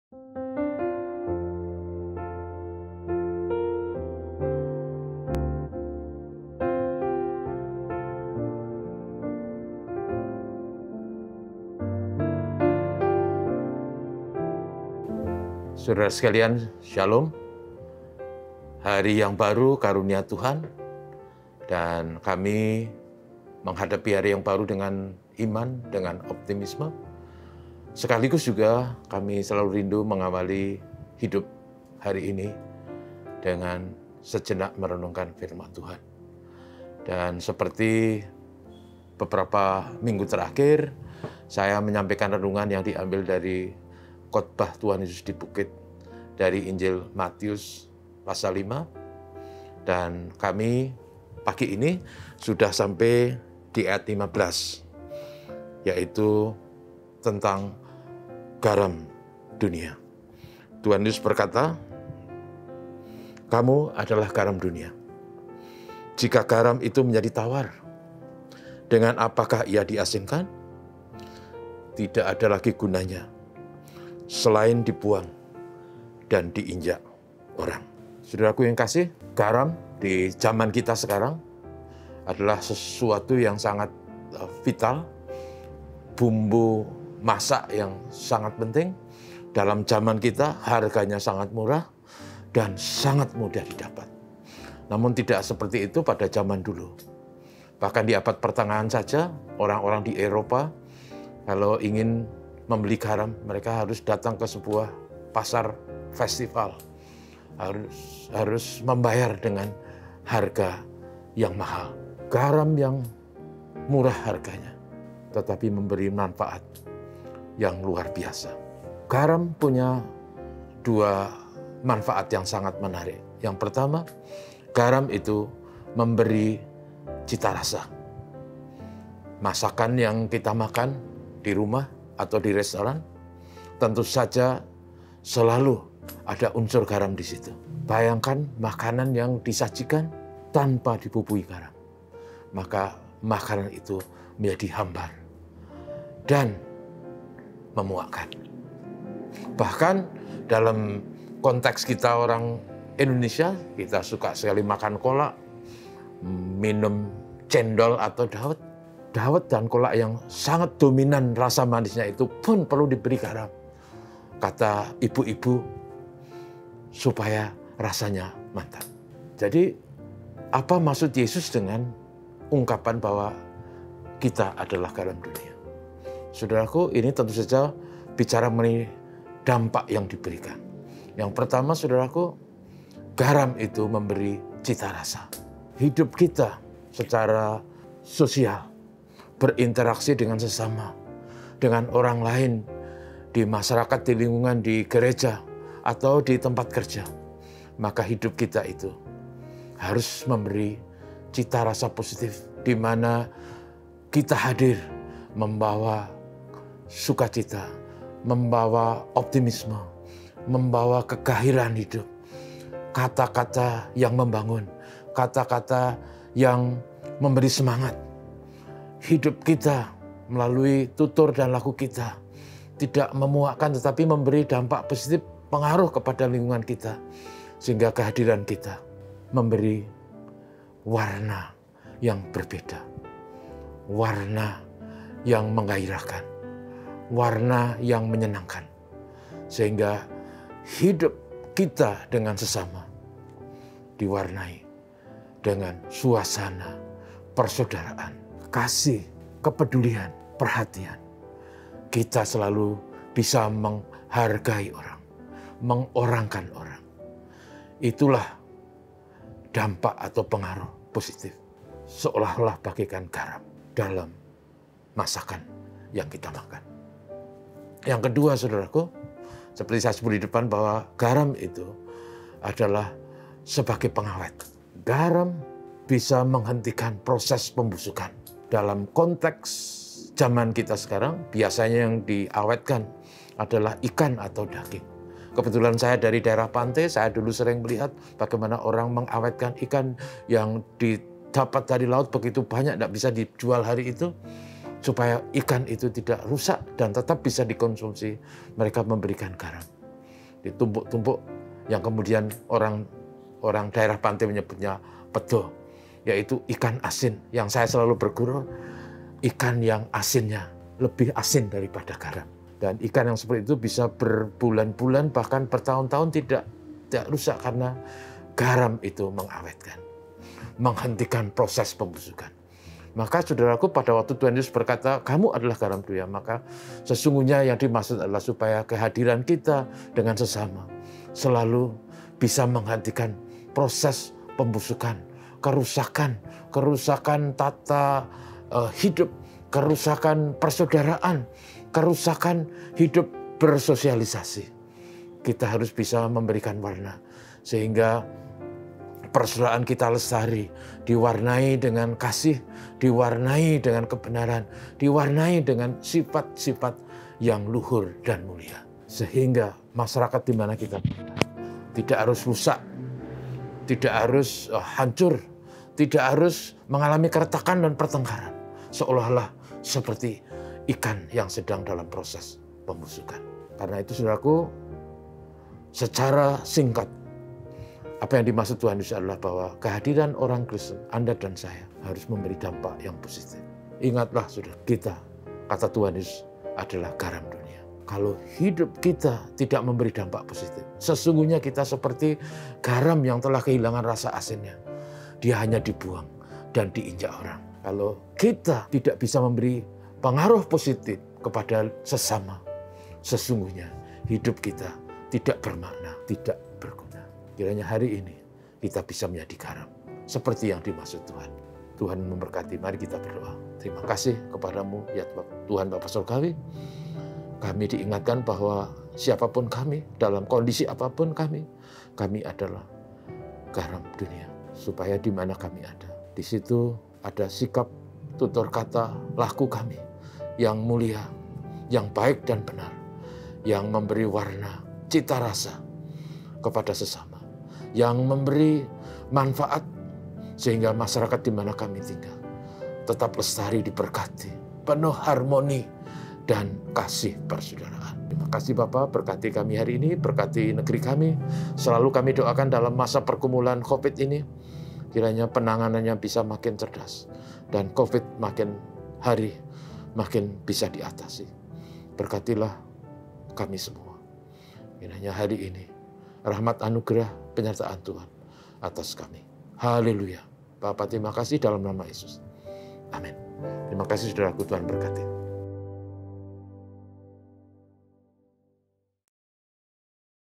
Saudara sekalian, Shalom. Hari yang baru karunia Tuhan, dan kami menghadapi hari yang baru dengan iman, dengan optimisme. Sekaligus juga kami selalu rindu mengawali hidup hari ini dengan sejenak merenungkan firman Tuhan. Dan seperti beberapa minggu terakhir, saya menyampaikan renungan yang diambil dari khotbah Tuhan Yesus di bukit dari Injil Matius pasal 5. Dan kami pagi ini sudah sampai di ayat 15, yaitu tentang garam dunia. Tuhan Yesus berkata, "Kamu adalah garam dunia. Jika garam itu menjadi tawar, dengan apakah ia diasinkan? Tidak ada lagi gunanya selain dibuang dan diinjak orang." Saudaraku yang kasih, garam di zaman kita sekarang adalah sesuatu yang sangat vital, bumbu masak yang sangat penting. Dalam zaman kita harganya sangat murah dan sangat mudah didapat. Namun tidak seperti itu pada zaman dulu. Bahkan di abad pertengahan saja, orang-orang di Eropa kalau ingin membeli garam, mereka harus datang ke sebuah pasar festival. Harus membayar dengan harga yang mahal. Garam yang murah harganya, tetapi memberi manfaat yang luar biasa. Garam punya dua manfaat yang sangat menarik. Yang pertama, garam itu memberi cita rasa. Masakan yang kita makan di rumah atau di restoran, tentu saja selalu ada unsur garam di situ. Bayangkan makanan yang disajikan tanpa dibubui garam, maka makanan itu menjadi hambar dan memuakkan. Bahkan dalam konteks kita orang Indonesia, kita suka sekali makan kolak, minum cendol atau dawet. Dawet dan kolak yang sangat dominan rasa manisnya itu pun perlu diberi garam, kata ibu-ibu, supaya rasanya mantap. Jadi apa maksud Yesus dengan ungkapan bahwa kita adalah garam dunia? Saudaraku, ini tentu saja bicara mengenai dampak yang diberikan. Yang pertama, saudaraku, garam itu memberi cita rasa. Hidup kita secara sosial, berinteraksi dengan sesama, dengan orang lain, di masyarakat, di lingkungan, di gereja, atau di tempat kerja. Maka hidup kita itu harus memberi cita rasa positif, di mana kita hadir membawa sukacita, membawa optimisme, membawa kegairahan hidup, kata-kata yang membangun, kata-kata yang memberi semangat. Hidup kita melalui tutur dan laku kita tidak memuakkan, tetapi memberi dampak positif, pengaruh kepada lingkungan kita, sehingga kehadiran kita memberi warna yang berbeda, warna yang menggairahkan, warna yang menyenangkan, sehingga hidup kita dengan sesama diwarnai dengan suasana persaudaraan, kasih, kepedulian, perhatian. Kita selalu bisa menghargai orang, mengorangkan orang. Itulah dampak atau pengaruh positif, seolah-olah bagaikan garam dalam masakan yang kita makan. Yang kedua, saudaraku, seperti saya sebut di depan, bahwa garam itu adalah sebagai pengawet. Garam bisa menghentikan proses pembusukan. Dalam konteks zaman kita sekarang, biasanya yang diawetkan adalah ikan atau daging. Kebetulan saya dari daerah pantai, saya dulu sering melihat bagaimana orang mengawetkan ikan yang didapat dari laut begitu banyak, tidak bisa dijual hari itu, supaya ikan itu tidak rusak dan tetap bisa dikonsumsi. Mereka memberikan garam. ditumpuk-tumpuk, yang kemudian orang daerah pantai menyebutnya pedo, yaitu ikan asin yang saya selalu bergurau, ikan yang asinnya lebih asin daripada garam. Dan ikan yang seperti itu bisa berbulan-bulan bahkan bertahun-tahun tidak rusak karena garam itu mengawetkan, menghentikan proses pembusukan. Maka saudaraku, pada waktu Tuhan Yesus berkata, kamu adalah garam dunia, maka sesungguhnya yang dimaksud adalah supaya kehadiran kita dengan sesama selalu bisa menghentikan proses pembusukan, kerusakan tata hidup, kerusakan persaudaraan, kerusakan hidup bersosialisasi. Kita harus bisa memberikan warna sehingga persaudaraan kita lestari, diwarnai dengan kasih, diwarnai dengan kebenaran, diwarnai dengan sifat-sifat yang luhur dan mulia. Sehingga masyarakat di mana kita tidak harus rusak, tidak harus hancur, tidak harus mengalami keretakan dan pertengkaran. Seolah-olah seperti ikan yang sedang dalam proses pembusukan. Karena itu saudaraku, secara singkat, apa yang dimaksud Tuhan Yesus adalah bahwa kehadiran orang Kristen, Anda dan saya, harus memberi dampak yang positif. Ingatlah saudara, kita, kata Tuhan Yesus, adalah garam dunia. Kalau hidup kita tidak memberi dampak positif, sesungguhnya kita seperti garam yang telah kehilangan rasa asinnya. Dia hanya dibuang dan diinjak orang. Kalau kita tidak bisa memberi pengaruh positif kepada sesama, sesungguhnya hidup kita tidak bermakna, tidak berguna. Kiranya hari ini kita bisa menjadi garam seperti yang dimaksud Tuhan. Tuhan memberkati. Mari kita berdoa. Terima kasih kepadamu ya Tuhan Bapa Surgawi. Kami diingatkan bahwa siapapun kami, dalam kondisi apapun kami adalah garam dunia. Supaya di mana kami ada, di situ ada sikap, tutur kata, laku kami yang mulia, yang baik dan benar, yang memberi warna, cita rasa kepada sesama, yang memberi manfaat sehingga masyarakat di mana kami tinggal tetap lestari, diberkati, penuh harmoni dan kasih persaudaraan. Terima kasih Bapak, berkati kami hari ini, berkati negeri kami. Selalu kami doakan dalam masa pergumulan COVID ini, kiranya penanganannya bisa makin cerdas dan COVID makin hari makin bisa diatasi. Berkatilah kami semua. Kiranya hari ini rahmat anugerah penyertaan Tuhan atas kami. Haleluya. Bapak terima kasih dalam nama Yesus. Amin. Terima kasih saudaraku, Tuhan berkati.